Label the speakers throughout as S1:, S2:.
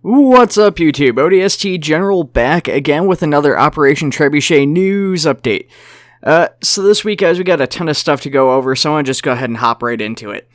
S1: What's up, YouTube? ODST General back again with another Operation Trebuchet news update. So this week, guys, we got a ton of stuff to go over, so I want to just go ahead and hop right into it.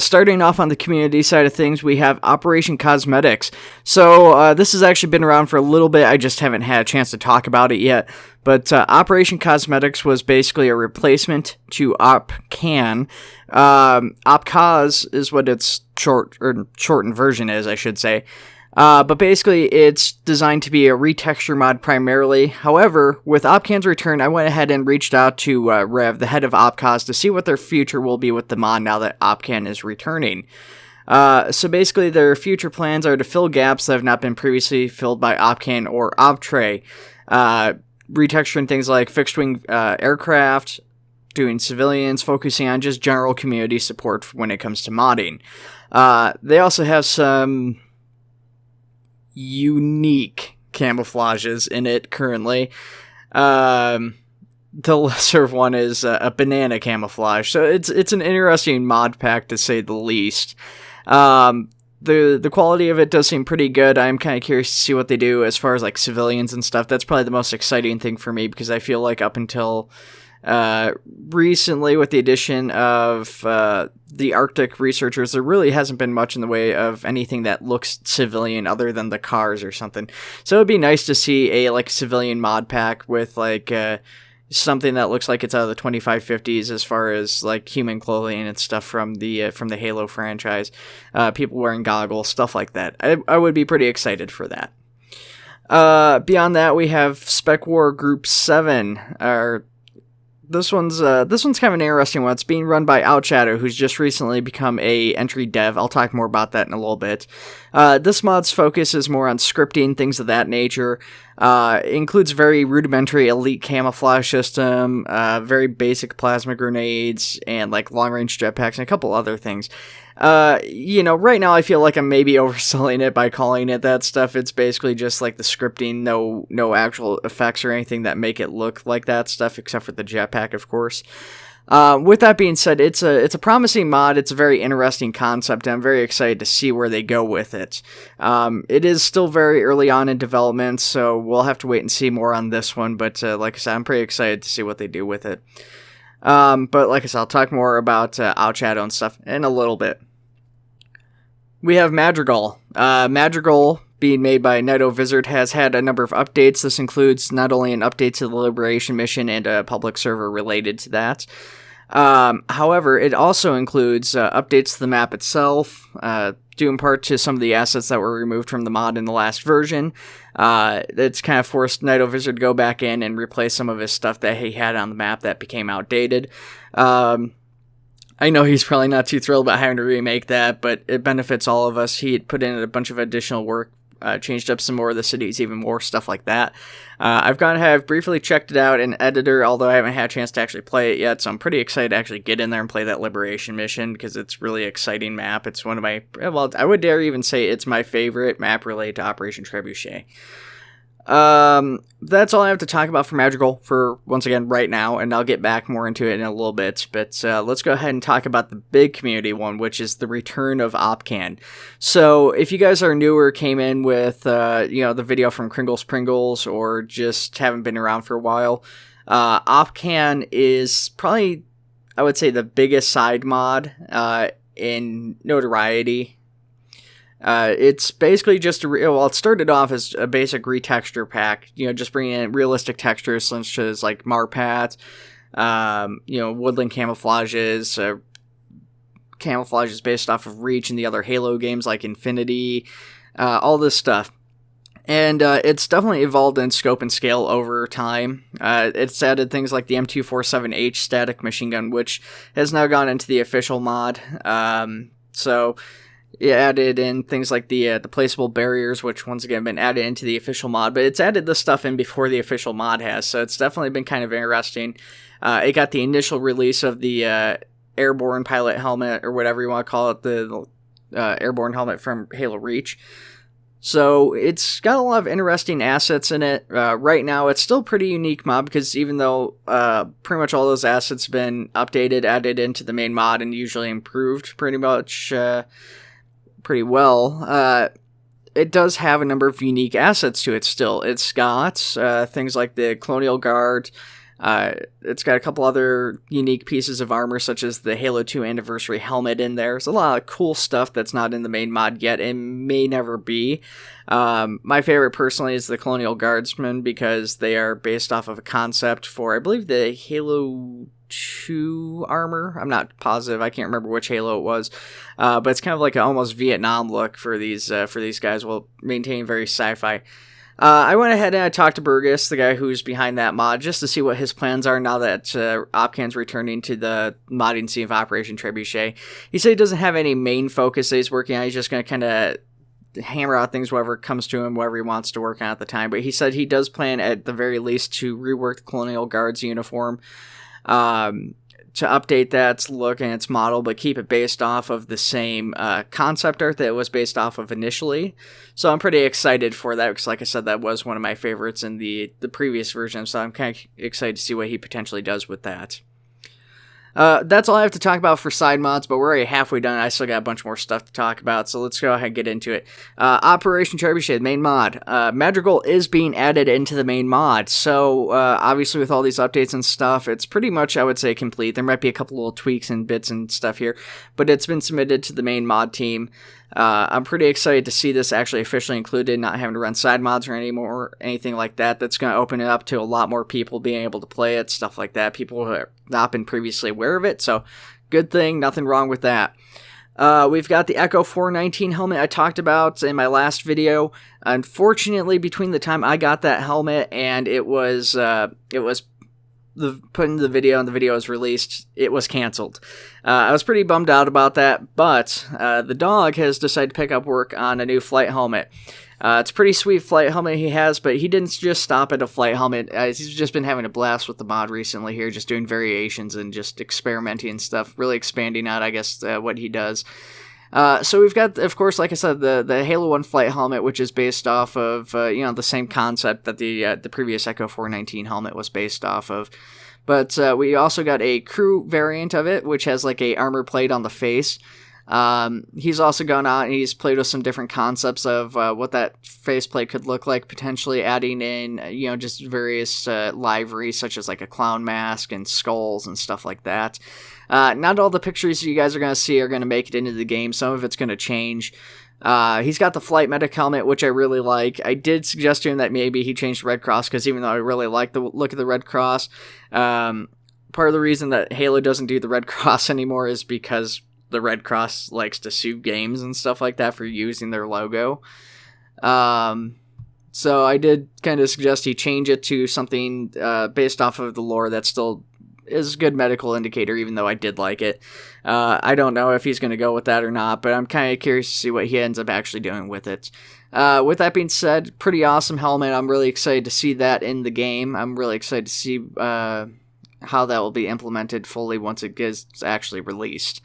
S1: Starting off on the community side of things, we have Operation Cosmetics. So this has actually been around for a little bit, I just haven't had a chance to talk about it yet. But Operation Cosmetics was basically a replacement to Opcan. Opcos is what its shortened version is, I should say. But basically, it's designed to be a retexture mod primarily. However, with Opcan's return, I went ahead and reached out to Rev, the head of Opcos, to see what their future will be with the mod now that Opcan is returning. So basically, their future plans are to fill gaps that have not been previously filled by Opcan or Optray. Retexturing things like fixed-wing aircraft, doing civilians, focusing on just general community support when it comes to modding. They also have some unique camouflages in it currently. The lesser one is a banana camouflage, so it's an interesting mod pack to say the least. The quality of it does seem pretty good. I'm kind of curious to see what they do as far as like civilians and stuff. That's probably the most exciting thing for me, because I feel like up until recently, with the addition of the Arctic researchers, there really hasn't been much in the way of anything that looks civilian other than the cars or something. So it'd be nice to see a civilian mod pack with something that looks like it's out of the 2550s as far as like human clothing and stuff from the Halo franchise. People wearing goggles, stuff like that. I would be pretty excited for that. Beyond that, we have Spec War Group 7, This one's kind of an interesting one. It's being run by Outshadow, who's just recently become a entry dev. I'll talk more about that in a little bit. This mod's focus is more on scripting, things of that nature. It includes very rudimentary elite camouflage system, very basic plasma grenades, and like long-range jetpacks, and a couple other things. Right now I feel like I'm maybe overselling it by calling it that stuff. It's basically just like the scripting, no actual effects or anything that make it look like that stuff, except for the jetpack, of course. With that being said, it's a promising mod. It's a very interesting concept, and I'm very excited to see where they go with it. It is still very early on in development, so we'll have to wait and see more on this one, but like I said, I'm pretty excited to see what they do with it. But like I said, I'll talk more about Outshadow and stuff in a little bit. We have Madrigal. Madrigal, being made by Nightovizard, has had a number of updates. This includes not only an update to the Liberation mission and a public server related to that. However, it also includes updates to the map itself, due in part to some of the assets that were removed from the mod in the last version. It's kind of forced Nightovizard to go back in and replace some of his stuff that he had on the map that became outdated. I know he's probably not too thrilled about having to remake that, but it benefits all of us. He had put in a bunch of additional work, changed up some more of the cities, even more stuff like that. I've briefly checked it out in editor, although I haven't had a chance to actually play it yet, so I'm pretty excited to actually get in there and play that Liberation mission, because it's a really exciting map. It's one of my, I would dare even say it's my favorite map related to Operation Trebuchet. That's all I have to talk about for Madrigal for, once again, right now, and I'll get back more into it in a little bit, but let's go ahead and talk about the big community one, which is the return of Opcan. So, if you guys are newer, came in with, the video from Kringles Pringles, or just haven't been around for a while, Opcan is probably, I would say, the biggest side mod, in notoriety. It's basically just it started off as a basic retexture pack, just bringing in realistic textures such as like Marpat, woodland camouflages, camouflages based off of Reach and the other Halo games like Infinity, all this stuff. And it's definitely evolved in scope and scale over time. It's added things like the M247H static machine gun, which has now gone into the official mod. So it added in things like the placeable barriers, which once again have been added into the official mod, but it's added this stuff in before the official mod has, so it's definitely been kind of interesting. It got the initial release of the Airborne pilot helmet, or whatever you want to call it, the Airborne helmet from Halo Reach. So it's got a lot of interesting assets in it. Right now, it's still a pretty unique mod, because even though pretty much all those assets have been updated, added into the main mod, and usually improved pretty much pretty well, it does have a number of unique assets to it still. It's got things like the Colonial Guard. It's got a couple other unique pieces of armor, such as the Halo 2 Anniversary helmet in there. There's a lot of cool stuff that's not in the main mod yet and may never be. My favorite personally is the Colonial Guardsman, because they are based off of a concept for, I believe, the Halo 2 armor. I'm not positive. I can't remember which Halo it was. But it's kind of like an almost Vietnam look for these guys, while maintaining very sci-fi. I went ahead and I talked to Burgess, the guy who's behind that mod, just to see what his plans are now that Opcan's returning to the modding scene of Operation Trebuchet. He said he doesn't have any main focus that he's working on. He's just going to kind of hammer out things whatever comes to him, whatever he wants to work on at the time. But he said he does plan, at the very least, to rework the Colonial Guard's uniform, to update that look and its model, but keep it based off of the same concept art that it was based off of initially. So I'm pretty excited for that, because like I said, that was one of my favorites in the previous version, so I'm kind of excited to see what he potentially does with that. That's all I have to talk about for side mods, but we're already halfway done. I still got a bunch more stuff to talk about, so let's go ahead and get into it. Operation Trebuchet, main mod. Madrigal is being added into the main mod, so obviously with all these updates and stuff, it's pretty much, I would say, complete. There might be a couple little tweaks and bits and stuff here, but it's been submitted to the main mod team. I'm pretty excited to see this actually officially included, not having to run side mods or anything like that. That's going to open it up to a lot more people being able to play it, stuff like that. People who have not been previously aware of it, so good thing, nothing wrong with that. We've got the Echo 419 helmet I talked about in my last video. Unfortunately, between the time I got that helmet and it was put into the video and the video was released, it was canceled. I was pretty bummed out about that, but the dog has decided to pick up work on a new flight helmet. It's a pretty sweet flight helmet he has, but he didn't just stop at a flight helmet. He's just been having a blast with the mod recently here, just doing variations and just experimenting and stuff, really expanding out, I guess, what he does. So we've got, of course, like I said, the Halo 1 flight helmet, which is based off of, the same concept that the previous Echo 419 helmet was based off of. But we also got a crew variant of it, which has like a armor plate on the face. He's also gone out and he's played with some different concepts of what that faceplate could look like, potentially adding in, just various liveries, such as like a clown mask and skulls and stuff like that. Not all the pictures you guys are going to see are going to make it into the game. Some of it's going to change. He's got the flight medic helmet, which I really like. I did suggest to him that maybe he changed the Red Cross, because even though I really like the look of the Red Cross, part of the reason that Halo doesn't do the Red Cross anymore is because the Red Cross likes to sue games and stuff like that for using their logo. So I did kind of suggest he change it to something based off of the lore that still is a good medical indicator, even though I did like it. I don't know if he's going to go with that or not, but I'm kind of curious to see what he ends up actually doing with it. With that being said, pretty awesome helmet. I'm really excited to see that in the game. I'm really excited to see how that will be implemented fully once it gets actually released.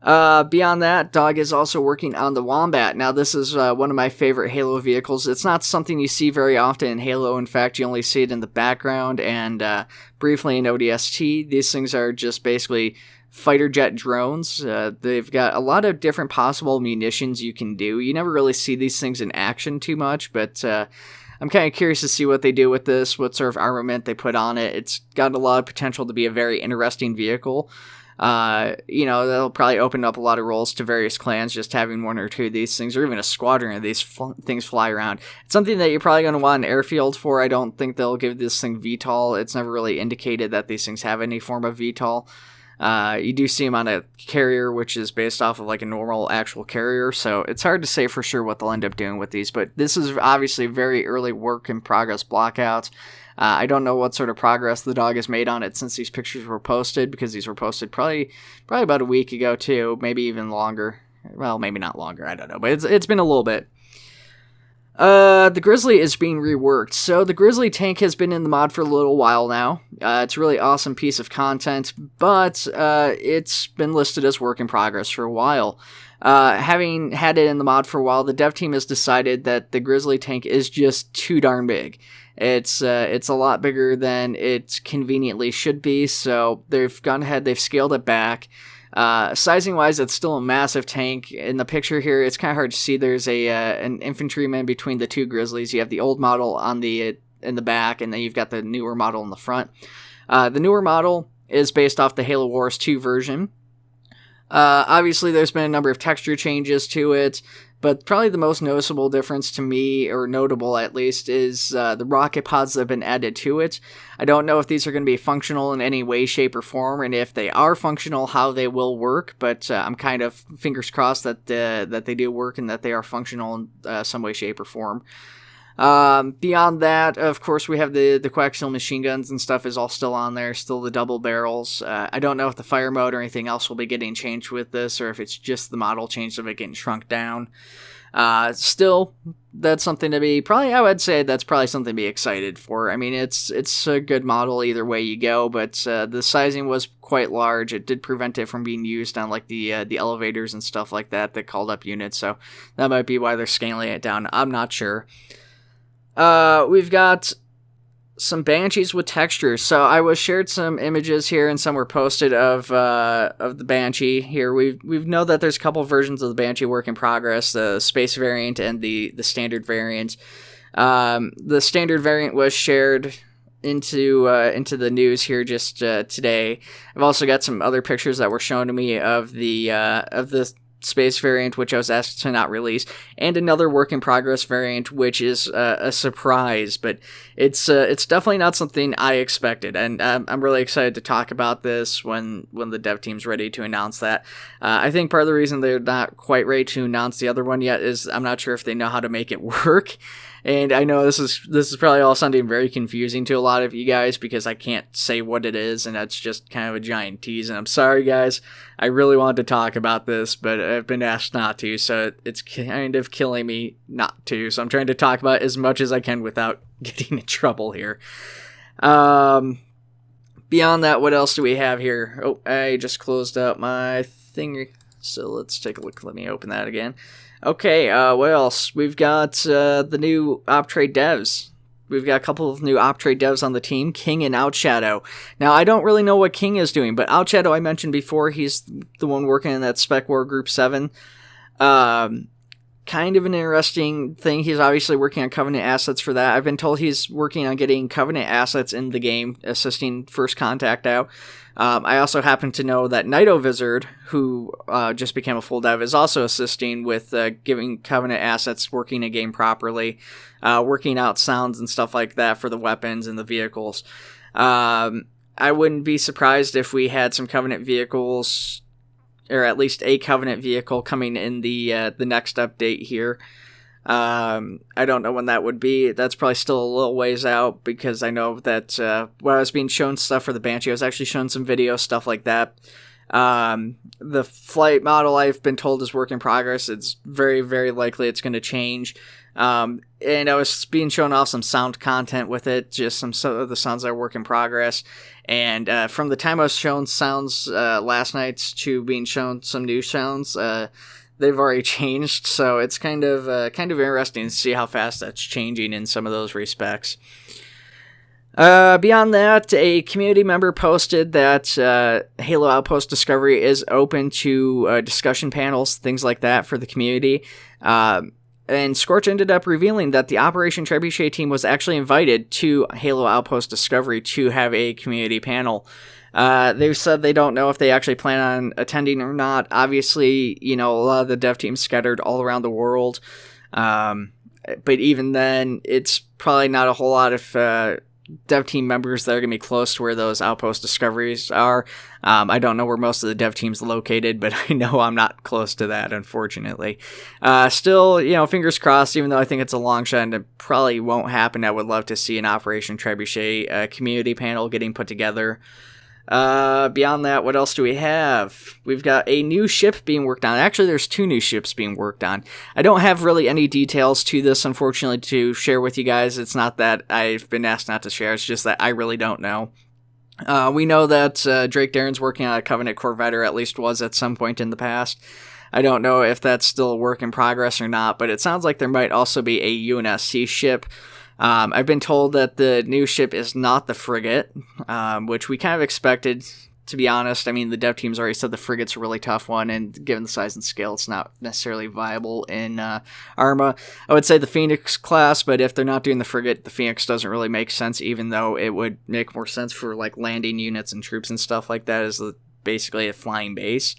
S1: Beyond that, Dog is also working on the Wombat. Now, this is one of my favorite Halo vehicles. It's not something you see very often in Halo. In fact, you only see it in the background and briefly in ODST. These things are just basically fighter jet drones. They've got a lot of different possible munitions you can do. You never really see these things in action too much, but I'm kind of curious to see what they do with this, what sort of armament they put on it. It's got a lot of potential to be a very interesting vehicle. That'll probably open up a lot of roles to various clans, just having one or two of these things, or even a squadron of these things fly around. It's something that you're probably going to want an airfield for. I don't think they'll give this thing VTOL. It's never really indicated that these things have any form of VTOL. You do see them on a carrier, which is based off of like a normal actual carrier, so it's hard to say for sure what they'll end up doing with these, but this is obviously very early work in progress blockouts. I don't know what sort of progress the dog has made on it since these pictures were posted, because these were posted probably about a week ago too, maybe even longer. Well, maybe not longer, I don't know, but it's been a little bit. The Grizzly is being reworked. So the Grizzly Tank has been in the mod for a little while now. It's a really awesome piece of content, but it's been listed as work in progress for a while. Having had it in the mod for a while, the dev team has decided that the Grizzly Tank is just too darn big. It's a lot bigger than it conveniently should be, so they've gone ahead, they've scaled it back. Sizing wise, it's still a massive tank. In the picture here, it's kind of hard to see. There's an infantryman between the two Grizzlies. You have the old model in the back, and then you've got the newer model in the front. The newer model is based off the Halo Wars 2 version. Obviously, there's been a number of texture changes to it, but probably the most noticeable difference to me, or notable at least, is the rocket pods that have been added to it. I don't know if these are going to be functional in any way, shape, or form, and if they are functional, how they will work, but I'm kind of fingers crossed that they do work and that they are functional in some way, shape, or form. Beyond that, of course, we have the coaxial machine guns and stuff is all still on there, still the double barrels. I don't know if the fire mode or anything else will be getting changed with this, or if it's just the model change of it getting shrunk down. Still, that's something to be, I would say that's probably something to be excited for. I mean, it's a good model either way you go, but the sizing was quite large. It did prevent it from being used on like the elevators and stuff like that called up units, so that might be why they're scaling it down. I'm not sure. We've got some Banshees with textures. So I was shared some images here, and some were posted of the Banshee here. We know that there's a couple versions of the Banshee work in progress: the space variant and the standard variant. The standard variant was shared into the news here just today. I've also got some other pictures that were shown to me of the space variant, which I was asked to not release, and another work in progress variant, which is a surprise, but it's definitely not something I expected, and I'm really excited to talk about this when the dev team's ready to announce that. I think part of the reason they're not quite ready to announce the other one yet is I'm not sure if they know how to make it work. And I know this is probably all sounding very confusing to a lot of you guys because I can't say what it is, and that's just kind of a giant tease. And I'm sorry, guys. I really wanted to talk about this, but I've been asked not to, so it's kind of killing me not to. So I'm trying to talk about it as much as I can without getting in trouble here. Beyond that, what else do we have here? Oh, I just closed up my thing, so let's take a look. Let me open that again. Okay, what else? We've got the new OpTrade devs. We've got a couple of new OpTrade devs on the team, King and Outshadow. Now, I don't really know what King is doing, but Outshadow I mentioned before, he's the one working in that Spec War Group 7. Kind of an interesting thing. He's obviously working on Covenant assets for that. I've been told he's working on getting Covenant assets in the game, assisting First Contact out. I also happen to know that Nightovizard, who just became a full dev, is also assisting with giving Covenant assets working a game properly, working out sounds and stuff like that for the weapons and the vehicles. I wouldn't be surprised if we had some Covenant vehicles, or at least a Covenant vehicle coming in the next update here. I don't know when that would be. That's probably still a little ways out, because I know that when I was being shown stuff for the Banshee, I was actually shown some video stuff like that. The flight model, I've been told, is work in progress. It's very, very likely it's going to change. And I was being shown off some sound content with it, just some of the sounds that are work in progress. And from the time I was shown sounds last night to being shown some new sounds, they've already changed, so it's kind of interesting to see how fast that's changing in some of those respects. Beyond that, a community member posted that Halo Outpost Discovery is open to discussion panels, things like that for the community. And Scorch ended up revealing that the Operation Trebuchet team was actually invited to Halo Outpost Discovery to have a community panel. They've said they don't know if they actually plan on attending or not. Obviously, a lot of the dev teams scattered all around the world. But even then, it's probably not a whole lot of dev team members that are going to be close to where those Outpost Discoveries are. I don't know where most of the dev team's located, but I know I'm not close to that, unfortunately. Still, fingers crossed, even though I think it's a long shot and it probably won't happen. I would love to see an Operation Trebuchet community panel getting put together. Beyond that, what else do we have? We've got a new ship being worked on. Actually, there's 2 new ships being worked on. I don't have really any details to this, unfortunately, to share with you guys. It's not that I've been asked not to share, it's just that I really don't know. We know that Drake Darren's working on a Covenant Corvette, or at least was at some point in the past. I don't know if that's still a work in progress or not, but it sounds like there might also be a UNSC ship. I've been told that the new ship is not the frigate, which we kind of expected to be honest, I mean, the dev team's already said the frigate's a really tough one, and given the size and scale, it's not necessarily viable in Arma. I would say the Phoenix class, but if they're not doing the frigate, the Phoenix doesn't really make sense, even though it would make more sense for like landing units and troops and stuff like that as basically a flying base.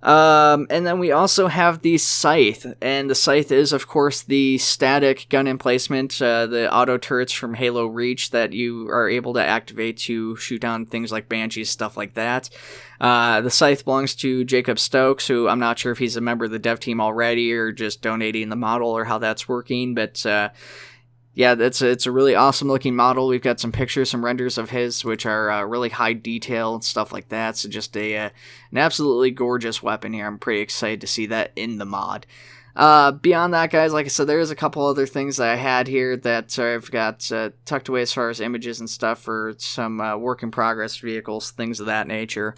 S1: And then we also have the Scythe, and the Scythe is, of course, the static gun emplacement, the auto turrets from Halo Reach that you are able to activate to shoot down things like Banshees, stuff like that. The Scythe belongs to Jacob Stokes, who I'm not sure if he's a member of the dev team already or just donating the model or how that's working, but yeah, it's a really awesome looking model. We've got some pictures, some renders of his, which are really high detail and stuff like that. So just an absolutely gorgeous weapon here. I'm pretty excited to see that in the mod. Beyond that, guys, like I said, there's a couple other things that I had here that I've got tucked away as far as images and stuff for some work in progress vehicles, things of that nature.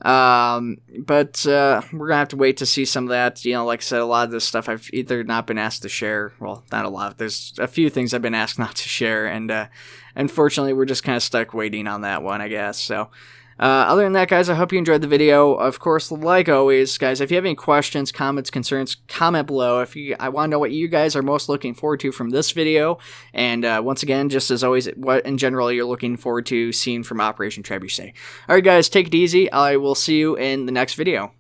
S1: But we're gonna have to wait to see some of that. You know, like I said, a lot of this stuff I've either not been asked to share. Well, not a lot. There's a few things I've been asked not to share, and unfortunately, we're just kind of stuck waiting on that one, I guess. So, other than that, guys, I hope you enjoyed the video. Of course, like always, guys, if you have any questions, comments, concerns, comment below. I want to know what you guys are most looking forward to from this video. And once again, just as always, what in general you're looking forward to seeing from Operation Trebuchet. All right, guys, take it easy. I will see you in the next video.